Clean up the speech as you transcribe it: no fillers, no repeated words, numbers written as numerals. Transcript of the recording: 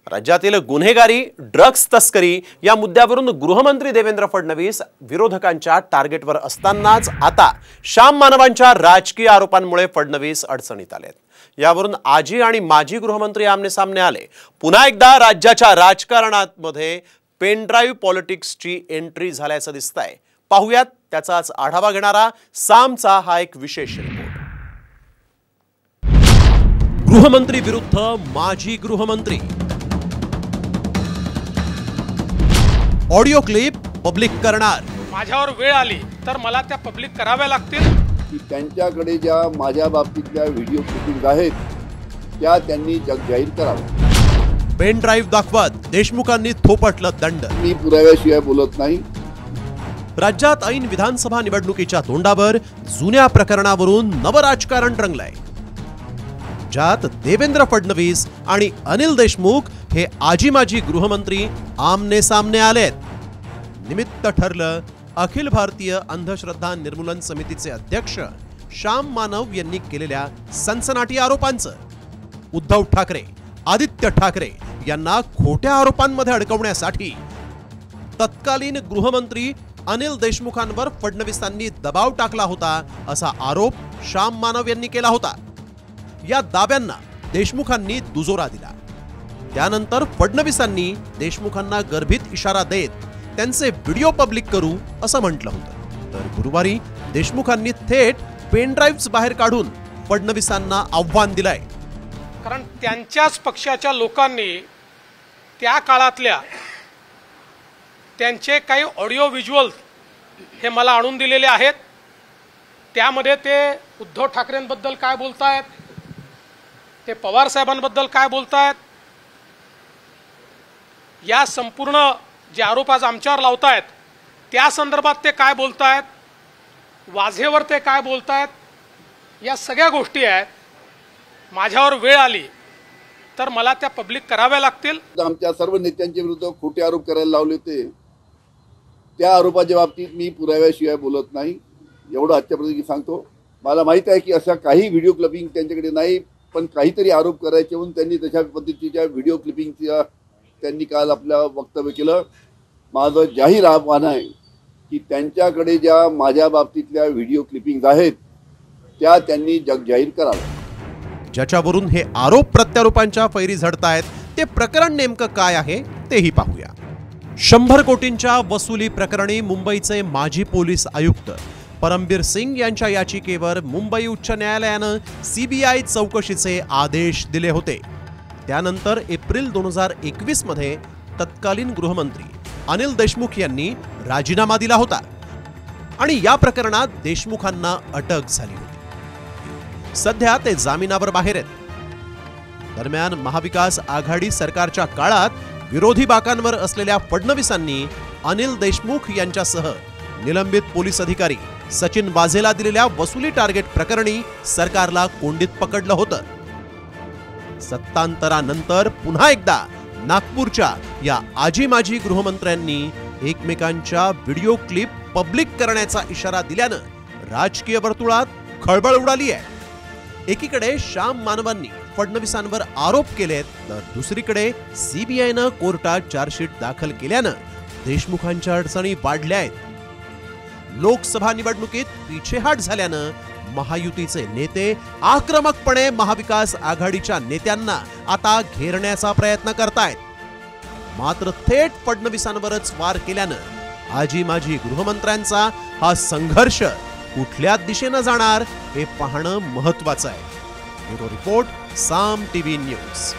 राज्यातील गुन्हेगारी, ड्रग्स तस्करी या मुद्द्यावरून गृहमंत्री देवेंद्र फडणवीस विरोधकांच्या टार्गेटवर असतानाच आता श्याम मानवांच्या राजकीय आरोपांमुळे फडणवीस अडचणीत आलेत। यावरून आजी आणि माजी गृहमंत्री आमने-सामने आले। पुन्हा एकदा राज्याच्या राजकारणामध्ये पेन ड्राइव्ह पॉलिटिक्सची एंट्री झाल्याचं दिसतंय। पाहूयात त्याचाच आढावा घेणारा सामचा हा एक विशेष रिपोर्ट। गृहमंत्री विरुद्ध माजी गृहमंत्री, ऑडिओ क्लिप पब्लिक करणार। माझ्यावर वेळ आली तर मला त्या पब्लिक कराव्या लागतील की त्यांच्याकडे ज्या माझ्या बाबतीतल्या व्हिडिओ क्लिपिंग आहेत त्या त्यांनी जगजाहीर कराव्या। पेन ड्राइव्ह दाखवत देशमुखांनी थोपटलं दंड। मी पुराव्याशिवाय बोलत नाही। राज्यात ऐन विधानसभा निवडणुकीच्या तोंडावर जुन्या प्रकरणावरून नवराजकारण रंगलंय, ज्यात देवेंद्र फडणवीस आणि अनिल देशमुख हे आजी माजी गृहमंत्री आमने सामने आलेत। निमित्त ठरलं अखिल भारतीय अंधश्रद्धा निर्मूलन समितीचे अध्यक्ष श्याम मानव यांनी केलेल्या सनसनाटी आरोपांचं। उद्धव ठाकरे, आदित्य ठाकरे यांना खोट्या आरोपांमध्ये अडकवण्यासाठी तत्कालीन गृहमंत्री अनिल देशमुखांवर फडणवीसांनी दबाव टाकला होता, असा आरोप श्याम मानव यांनी केला होता। या दाव्यांना देशमुखांनी दुजोरा दिला। त्यानंतर फडणवीसांनी देशमुखांना गर्भित इशारा देत त्यांचे व्हिडिओ पब्लिक करू असं म्हटलं होतं। तर गुरुवारी देशमुखांनी थेट पेन ड्राइव्ह्स बाहेर काढून फडणवीसांना आव्हान दिलंय। कारण त्यांच्याच पक्षाच्या लोकांनी त्या काळातल्या त्यांचे काही ऑडिओ व्हिज्युअल हे मला आणून दिलेले आहेत। त्यामध्ये ते उद्धव ठाकरेंबद्दल काय बोलतायत, ते पवार साहेबांबद्दल काय बोलतायत, या संपूर्ण जे आरोप आज आमच्यावर लावतायत त्या संदर्भात ते काय बोलतायत, वाझेवर ते काय बोलतायत, या सगळ्या गोष्टी आहेत। माझ्यावर वेळ आली तर मला त्या पब्लिक कराव्या लागतील। आमच्या सर्व नेत्यांच्या विरुद्ध खोटे आरोप करायला लावले होते, त्या आरोपाच्या बाबतीत मी पुराव्याशिवाय बोलत नाही, एवढं आजच्यापर्यंत सांगतो। मला माहित आहे की अशा काही व्हिडिओ क्लिपिंग त्यांच्याकडे नाही, पण काहीतरी आरोप करायचे म्हणून त्यांनी तशा पद्धतीच्या व्हिडिओ क्लिपिंगच्या त्यांनी काल आपलं वक्तव्य केलं। माझं जाहीर आव्हान आहे की त्यांच्याकडे ज्या माझ्या बाबतीतल्या व्हिडिओ क्लिपिंग आहेत त्या त्यांनी जगजाहीर कराव्या। ज्याच्यावरून हे आरोप प्रत्यारोपांच्या फैरी झडतायत ते प्रकरण नेमकं काय आहे तेही पाहूया। 100 कोटींच्या वसुली प्रकरणी मुंबईचे माजी पोलीस आयुक्त परमबीर सिंग यांच्या याचिकेवर मुंबई उच्च न्यायालयानं सीबीआय चौकशीचे आदेश दिले होते। त्यानंतर एप्रिल 2021 मध्ये तत्कालीन गृहमंत्री अनिल देशमुख यांनी राजीनामा दिला होता आणि या प्रकरणात देशमुखांना अटक झाली होती। सध्या ते जामिनावर बाहेर आहेत। दरम्यान महाविकास आघाडी सरकारच्या काळात विरोधी बाकांवर असलेल्या फडणवीसांनी अनिल देशमुख यांच्यासह निलंबित पोलीस अधिकारी सचिन वाझेला दिलेल्या वसुली टार्गेट प्रकरणी सरकारला कोंडीत पकडलं होतं। सत्तांतरानंतर पुन्हा एकदा नागपूरच्या या आजी माजी गृहमंत्र्यांनी एकमेकांच्या व्हिडिओ क्लिप पब्लिक करण्याचा इशारा दिल्यानं राजकीय वर्तुळात खळबळ उडाली आहे। एकीकडे श्याम मानवांनी फडणवीसांवर आरोप केलेत, तर दुसरीकडे सीबीआयनं कोर्टात चार्जशीट दाखल केल्यानं देशमुखांच्या अडचणी वाढल्या आहेत। लोकसभा निवडणुकीत पिछेहाट झाल्यानं महायुतीचे नेते आक्रमकपणे महाविकास आघाडीच्या नेत्यांना आता घेरण्याचा प्रयत्न करतायत। मात्र थेट फडणवीसांवरच वार केल्यानं आजी माजी गृहमंत्र्यांचा हा संघर्ष कुठल्या दिशेनं जाणार हे पाहणं महत्त्वाचं आहे। ब्युरो रिपोर्ट, साम टीव्ही न्यूज।